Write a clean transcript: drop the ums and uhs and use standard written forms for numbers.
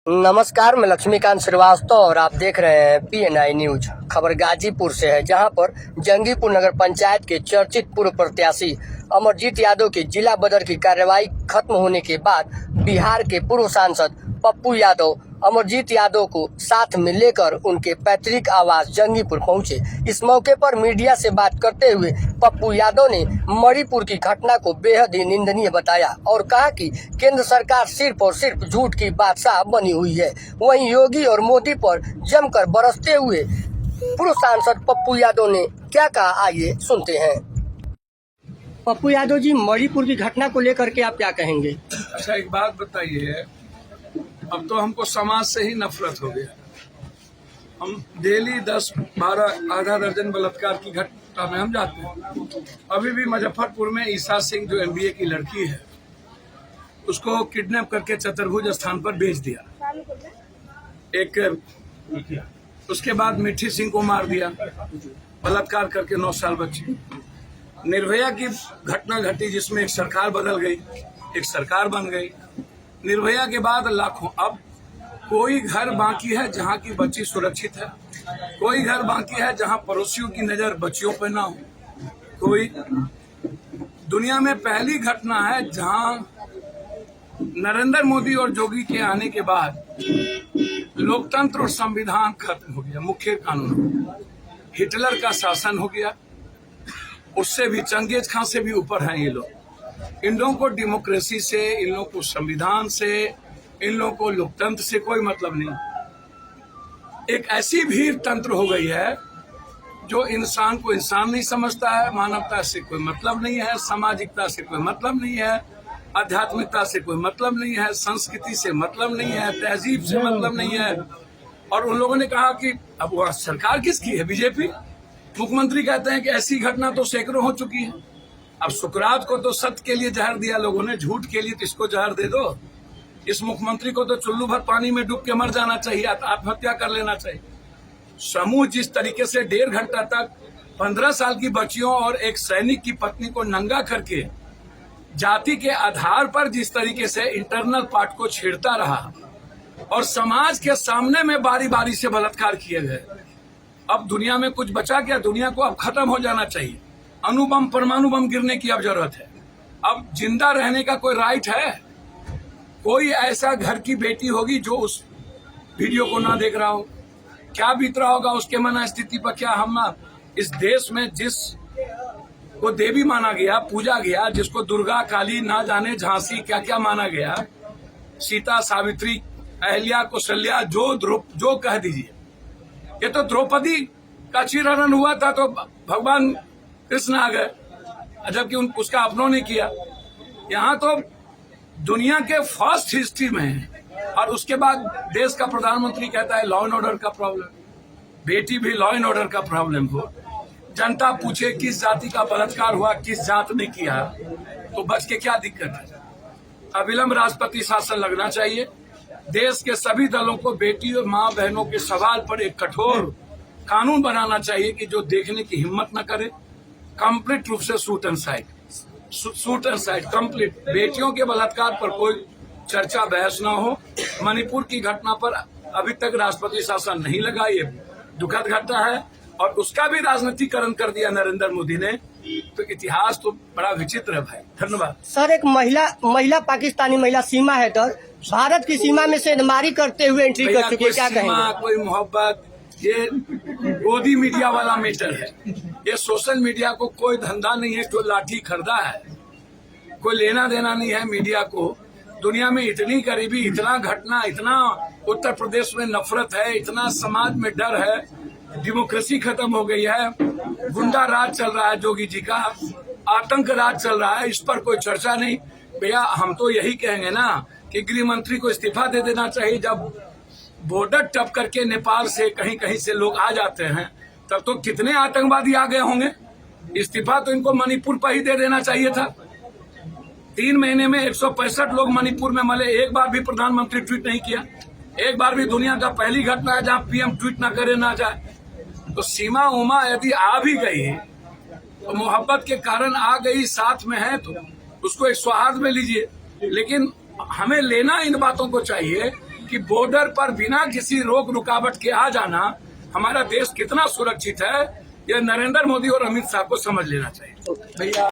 नमस्कार, मैं लक्ष्मीकांत श्रीवास्तव और आप देख रहे हैं PNI न्यूज। खबर गाजीपुर से है, जहां पर जंगीपुर नगर पंचायत के चर्चित पूर्व प्रत्याशी अमरजीत यादव की जिला बदर की कार्यवाही खत्म होने के बाद बिहार के पूर्व सांसद पप्पू यादव अमरजीत यादव को साथ में लेकर उनके पैतृक आवास जंगीपुर पहुंचे। इस मौके पर मीडिया से बात करते हुए पप्पू यादव ने मणिपुर की घटना को बेहद ही निंदनीय बताया और कहा कि केंद्र सरकार सिर्फ और सिर्फ झूठ की बादशाह बनी हुई है। वहीं योगी और मोदी पर जमकर बरसते हुए पूर्व सांसद पप्पू यादव ने क्या कहा, आइए सुनते हैं। पप्पू यादव जी, मणिपुर की घटना को लेकर के आप क्या कहेंगे? अच्छा, एक बात बताइए, अब तो हमको समाज से ही नफरत हो गया। हम डेली 10-12 आधा दर्जन बलात्कार की घटना में हम जाते हैं। अभी भी मुजफ्फरपुर में ईसा सिंह जो MBA की लड़की है, उसको किडनैप करके चतुर्भुज स्थान पर भेज दिया। उसके बाद मिठी सिंह को मार दिया, बलात्कार करके 9 साल बच्ची। निर्भया की घटना घटी जिसमें एक सरकार बदल गई, एक सरकार बन गई। निर्भया के बाद लाखों, अब कोई घर बाकी है जहां की बच्ची सुरक्षित है, कोई घर बाकी है जहां पड़ोसियों की नजर बच्चियों पर ना हो। कोई दुनिया में पहली घटना है जहां नरेंद्र मोदी और जोगी के आने के बाद लोकतंत्र और संविधान खत्म हो गया, मुख्य कानून हिटलर का शासन हो गया। उससे भी चंगेज खां से भी ऊपर हैं ये लोग। इन लोगों को डेमोक्रेसी से, इन लोगों को संविधान से, इन लोगों को लोकतंत्र से कोई मतलब नहीं। एक ऐसी भीड़ तंत्र हो गई है जो इंसान को इंसान नहीं समझता है, मानवता से कोई मतलब नहीं है, सामाजिकता से कोई मतलब नहीं है, आध्यात्मिकता से कोई मतलब नहीं है, संस्कृति से मतलब नहीं है, तहजीब से मतलब नहीं है। और उन लोगों ने कहा कि अब वह सरकार किसकी है? बीजेपी। मुख्यमंत्री कहते हैं कि ऐसी घटना तो सैकड़ों हो चुकी है। अब सुकरात को तो सत्य के लिए जहर दिया लोगों ने, झूठ के लिए तो इसको जहर दे दो। इस मुख्यमंत्री को तो चुल्लू भर पानी में डूब के मर जाना चाहिए, आत्महत्या कर लेना चाहिए। समूह जिस तरीके से 1.5 घंटा तक 15 साल की बच्चियों और एक सैनिक की पत्नी को नंगा करके जाति के आधार पर जिस तरीके से इंटरनल पार्ट को छेड़ता रहा और समाज के सामने में बारी बारी से बलात्कार किए गए, अब दुनिया में कुछ बचा क्या? दुनिया को अब खत्म हो जाना चाहिए। अणुबम, परमाणु बम गिरने की अब जरूरत है। अब जिंदा रहने का कोई राइट है? कोई ऐसा घर की बेटी होगी जो उस वीडियो को ना देख रहा हो? क्या बीत रहा होगा उसके मन स्थिति पर? क्या हम इस देश में जिस को देवी माना गया, पूजा गया, जिसको दुर्गा, काली, ना जाने झांसी क्या क्या माना गया, सीता, सावित्री, अहल्या, कौशल्या, जो कह दीजिए, ये तो द्रौपदी का चीरहरण हुआ था तो भगवान कृष्ण आ गए, जबकि उसका अपनों ने किया। यहाँ तो दुनिया के फर्स्ट हिस्ट्री में है। और उसके बाद देश का प्रधानमंत्री कहता है लॉ एंड ऑर्डर का प्रॉब्लम। बेटी भी लॉ एंड ऑर्डर का प्रॉब्लम हो। जनता पूछे किस जाति का बलात्कार हुआ, किस जात ने किया, तो बच के क्या दिक्कत है? अविलंब राष्ट्रपति शासन लगना चाहिए। देश के सभी दलों को बेटी और माँ बहनों के सवाल पर एक कठोर कानून बनाना चाहिए कि जो देखने की हिम्मत न करे। कंप्लीट रूप से शूट एंड साइड कंप्लीट। बेटियों के बलात्कार पर कोई चर्चा, बहस ना हो। मणिपुर की घटना पर अभी तक राष्ट्रपति शासन नहीं लगा, ये दुखद घटना है और उसका भी राजनीतिकरण कर दिया नरेंद्र मोदी ने। तो इतिहास तो बड़ा विचित्र है भाई। धन्यवाद सर। एक महिला पाकिस्तानी महिला सीमा है तो भारत की सीमा में सेंधमारी करते हुए एंट्री कर चुके, क्या कहेंगे? कोई मोहब्बत, ये गोदी मीडिया वाला मैटर है। ये सोशल मीडिया को कोई धंधा नहीं है, जो लाठी खरीदा है, कोई लेना देना नहीं है मीडिया को। दुनिया में इतनी गरीबी, इतना घटना, इतना उत्तर प्रदेश में नफरत है, इतना समाज में डर है, डेमोक्रेसी खत्म हो गई है, गुंडा राज चल रहा है, जोगी जी का आतंक राज चल रहा है, इस पर कोई चर्चा नहीं। भैया, हम तो यही कहेंगे ना कि गृह मंत्री को इस्तीफा दे देना चाहिए। जब बॉर्डर टप करके नेपाल से कहीं कहीं से लोग आ जाते हैं, तब तो कितने आतंकवादी आ गए होंगे। इस्तीफा तो इनको मणिपुर पर ही दे देना चाहिए था। 3 महीने में 165 लोग मणिपुर में मरे, एक बार भी प्रधानमंत्री ट्वीट नहीं किया। एक बार भी दुनिया का पहली घटना है जहां PM ट्वीट ना करे, ना जाए। तो सीमा उमा यदि आ भी गई तो मोहब्बत के कारण आ गई, साथ में है तो उसको एक सौहार्द में लीजिए। लेकिन हमें लेना इन बातों को चाहिए कि बॉर्डर पर बिना किसी रोक रुकावट के आ जाना हमारा देश कितना सुरक्षित है, यह नरेंद्र मोदी और अमित शाह को समझ लेना चाहिए। भैया